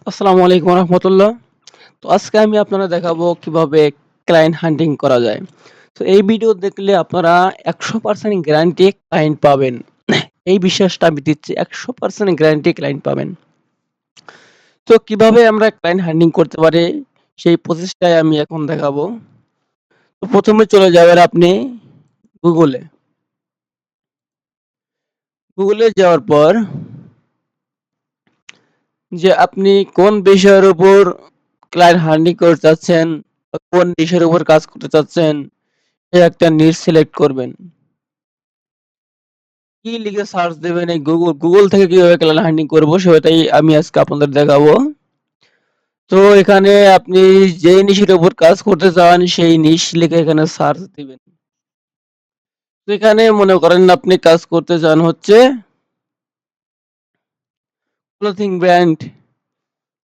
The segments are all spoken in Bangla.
আসসালামু আলাইকুম রহমতুল্লাহ। তো আজকে আমি আপনারা দেখাবো কিভাবে ক্লায়েন্ট হান্টিং করা যায়। তো এই ভিডিও দেখলে আপনারা 100% গ্যারান্টি ক্লায়েন্ট পাবেন। এই বিশ্বাসটা আমি দিচ্ছি 100% গ্যারান্টি ক্লায়েন্ট পাবেন। তো কিভাবে আমরা ক্লায়েন্ট হান্টিং করতে পারি সেই প্রসেসটাই আমি এখন দেখাবো। তো প্রথমে চলে যাবেন আপনি গুগলে। গুগলে যাওয়ার পর যে আপনি কোন বিষয়ের উপর ক্লায়েন্ট হান্টিং করতে চাচ্ছেন বা কোন বিষয়ের উপর কাজ করতে চাচ্ছেন এই একটা নিশ সিলেক্ট করবেন। কি লিখে সার্চ দেবেন এই গুগল থেকে কিভাবে ক্লায়েন্ট হান্টিং করবো সেটাই আমি আজকে আপনাদের দেখাবো। তো এখানে আপনি যেই নিশের উপর কাজ করতে চান সেই নিশ লিখে এখানে সার্চ দিবেন। তো এখানে মনে করেন আপনি কাজ করতে চান হচ্ছে ক্লোথিং ব্র্যান্ড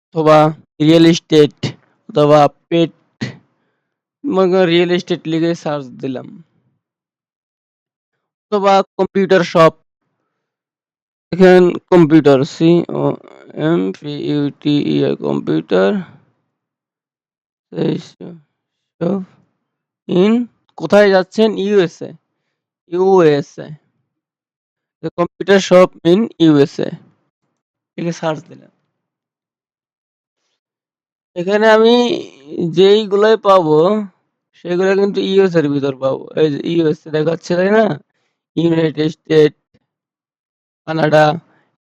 অথবা রিয়েল এস্টেট অথবা পেট, মনে করেন রিয়েল এস্টেট লিখে সার্চ দিলাম, অথবা কম্পিউটার শপ, এখানে কম্পিউটার কম্পিউটার ইন, কোথায় যাচ্ছেন? USA. USA, computer shop in USA লিখে সার্চ দিলাম। এখানে আমি যেইগুলাই পাবো সেগুলো কিন্তু ইউএস এর ভিতর পাবো। এই যে ইউএসএ দেখাচ্ছে তাই না, ইউনাইটেড স্টেট, কানাডা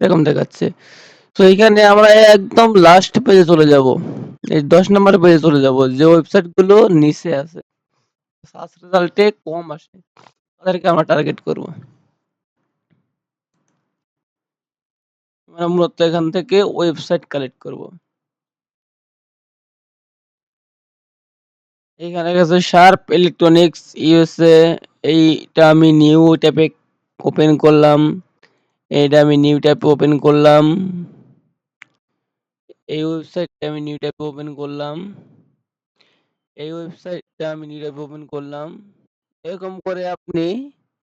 এরকম দেখাচ্ছে। তো এইখানে আমরা একদম লাস্ট পেজে চলে যাব, এই 10 নম্বর পেজে চলে যাব, যে ওয়েবসাইট গুলো নিচে আছে, সার্চ রেজাল্টে কম আসে, তাদেরকে আমরা টার্গেট করব। আমরা মূলত এখান থেকে ওয়েবসাইট কালেক্ট করব। এখানে গেছে শার্প ইলেকট্রনিক্স ইউএসএ, এইটা আমি নিউ ট্যাবে ওপেন করলাম, এইটা আমি নিউ ট্যাবে ওপেন করলাম, এই ওয়েবসাইটটা আমি নিউ ট্যাবে ওপেন করলাম, এই ওয়েবসাইটটা আমি নিউ ট্যাবে ওপেন করলাম। এরকম করে আপনি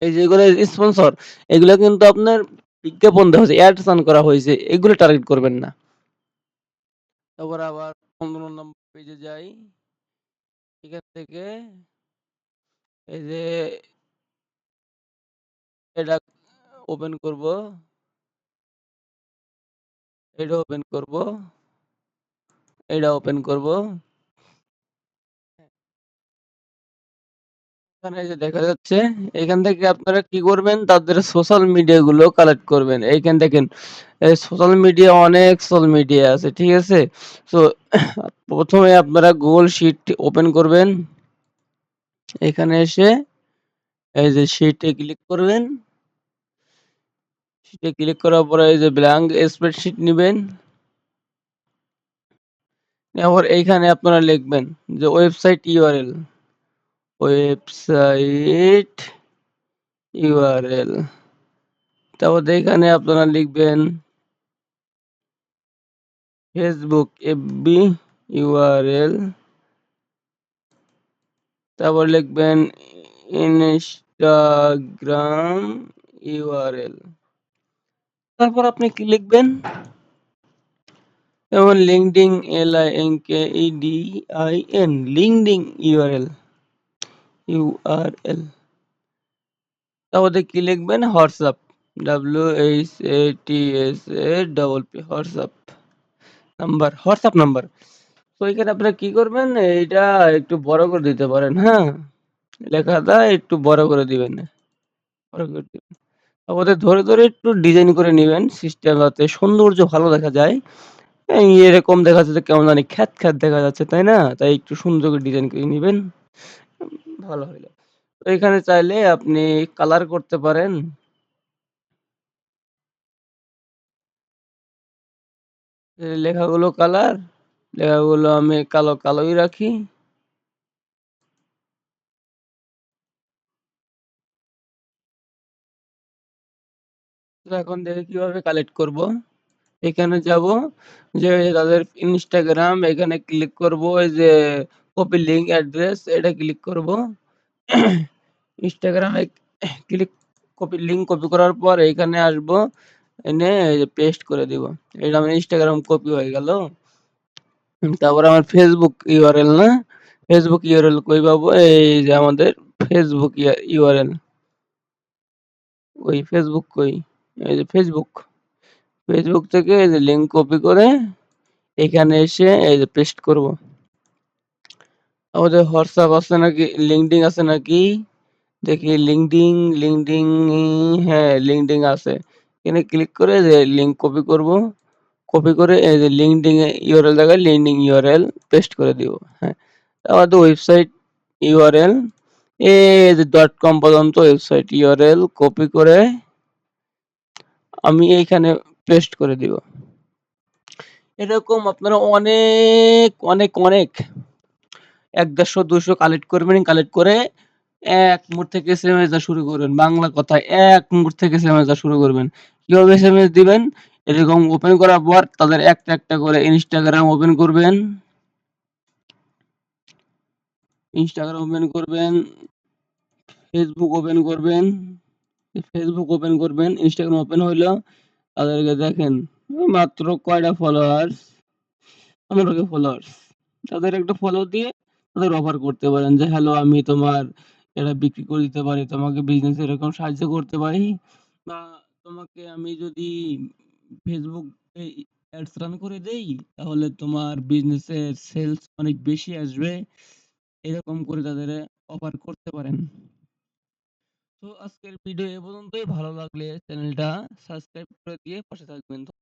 এই যেগুলো স্পন্সর, এগুলো কিন্তু আপনার বিজ্ঞাপন দেওয়া হয়েছে, অ্যাড রান করা হয়েছে, এগুলো টার্গেট করবেন না। তারপর আবার 15 নম্বর পেজে যাই, এখান থেকে এই যে এটা ওপেন করব, এটা ওপেন করব, এটা ওপেন করব। এখানে যে দেখা যাচ্ছে, এখান থেকে আপনারা কি করবেন, তাদের সোশ্যাল মিডিয়া গুলো কালেক্ট করবেন। এইখান দেখেন এই সোশ্যাল মিডিয়া, অনেক সোশ্যাল মিডিয়া আছে, ঠিক আছে। তো প্রথমে আপনারা গুগল শিট ওপেন করবেন, এখানে এসে এই যে শিটে ক্লিক করবেন, শিটে ক্লিক করার পরে এই যে ব্ল্যাঙ্ক স্প্রেডশিট নেবেন, এবার এইখানে আপনারা লিখবেন যে ওয়েবসাইট ইউআরএল, ওয়েবসাইট ইউআরএল, তারপর এখানে আপনারা লিখবেন ফেসবুক এফবি ইউআরএল, তারপর লিখবেন ইনস্টাগ্রাম ইউআরএল, তারপর আপনি কি লিখবেন, যেমন LinkedIn, LINKEDIN, LinkedIn URL, URL, তারপর কি লিখবেন, WhatsApp, WHATSAPP, WhatsApp number, WhatsApp number. তো এখানে আপনারা কি করবেন, এইটা একটু বড় করে দিতে পারেন, হ্যাঁ, লেখাটা একটু বড় করে দিবেন, বড় করে দিবেন। ওদের ধরে ধরে একটু ডিজাইন করে নিবেন, সিস্টেম যাতে সৌন্দর্য ভালো দেখা যায়। এই এরকম দেখা যাচ্ছে যে কেমন জানি খ্যাত খ্যাত দেখা যাচ্ছে, তাই না? তাই একটু সুন্দর করে ডিজাইন করে নিবেন, ভালো হইলো। তো এখানে চাইলে আপনি কালার করতে পারেন। এই লেখাগুলো কালার, লেখাগুলো আমি কালো কালোই রাখি। তো এখন দেখি কিভাবে কালেক্ট করব। এখানে যাব, যে তাদের ইনস্টাগ্রাম, এখানে ক্লিক করব, এই যে কপি লিঙ্ক অ্যাড্রেস, এটা ক্লিক করব। ইনস্টাগ্রামে ক্লিক, কপি লিঙ্ক কপি করার পর এখানে আসবো, এনে এই যে পেস্ট করে দিব। এটা আমার ইনস্টাগ্রাম কপি হয়ে গেল। তারপরে আমার ফেসবুক ইউআরএল না? ফেসবুক ইউআরএল কই পাবো? এই যে আমাদের ফেসবুক ইউআরএল। ওই ফেসবুক কই? এই যে ফেসবুক। ফেসবুক থেকে এই যে লিঙ্ক কপি করে এখানে এসে এই যে পেস্ট করব। আমাদের হোয়াটসঅ্যাপ আছে নাকি? লিঙ্কডইন আছে নাকি? দেখি লিঙ্কডইন হ্যাঁ, লিঙ্কডইন আছে। এখানে ক্লিক করে যে লিঙ্ক কপি করব। কপি করে এই যে লিঙ্কডইন এ ইউআরএল জায়গায় লিঙ্কডইন ইউআরএল পেস্ট করে দিব। হ্যাঁ। আমাদের ওয়েবসাইট ইউআরএল এই যে .com পর্যন্ত ওয়েবসাইট ইউআরএল কপি করে আমি এইখানে পেস্ট করে দিব। এরকম আপনারা অনেক ১, ১৫০, ২০০ কালেক্ট করবেন। কালেক্ট করে এক মুহূর্ত থেকে এসএমএস দেওয়া শুরু করবেন। বাংলা কথায় এক মুহূর্ত থেকে এসএমএস দেওয়া শুরু করবেন। কিভাবে এসএমএস দিবেন? এরকম ওপেন করার পর তাদের একটা করে ইনস্টাগ্রাম ওপেন করবেন। ইনস্টাগ্রাম ওপেন করবেন, ফেসবুক ওপেন করবেন, ইনস্টাগ্রাম ওপেন হইলো তাদেরকে দেখেন মাত্র কয়টা ফলোয়ার্স 15K ফলোয়ার্স। তাদের একটা ফলো দিয়ে তাদের অফার করতে পারেন যে হ্যালো আমি তোমার এটা বিক্রি করে দিতে পারি, তোমাকে বিজনেস এরকম সাহায্য করতে পারি বা তোমাকে আমি যদি ফেসবুক অ্যাডস রান করে দেই তাহলে তোমার বিজনেসের সেলস অনেক বেশি আসবে। এরকম করে তাদের অফার করতে পারেন। তো আজকের ভিডিও এ পর্যন্তই। ভালো লাগলে চ্যানেলটা সাবস্ক্রাইব করে দিয়ে পাশে থাকবেন।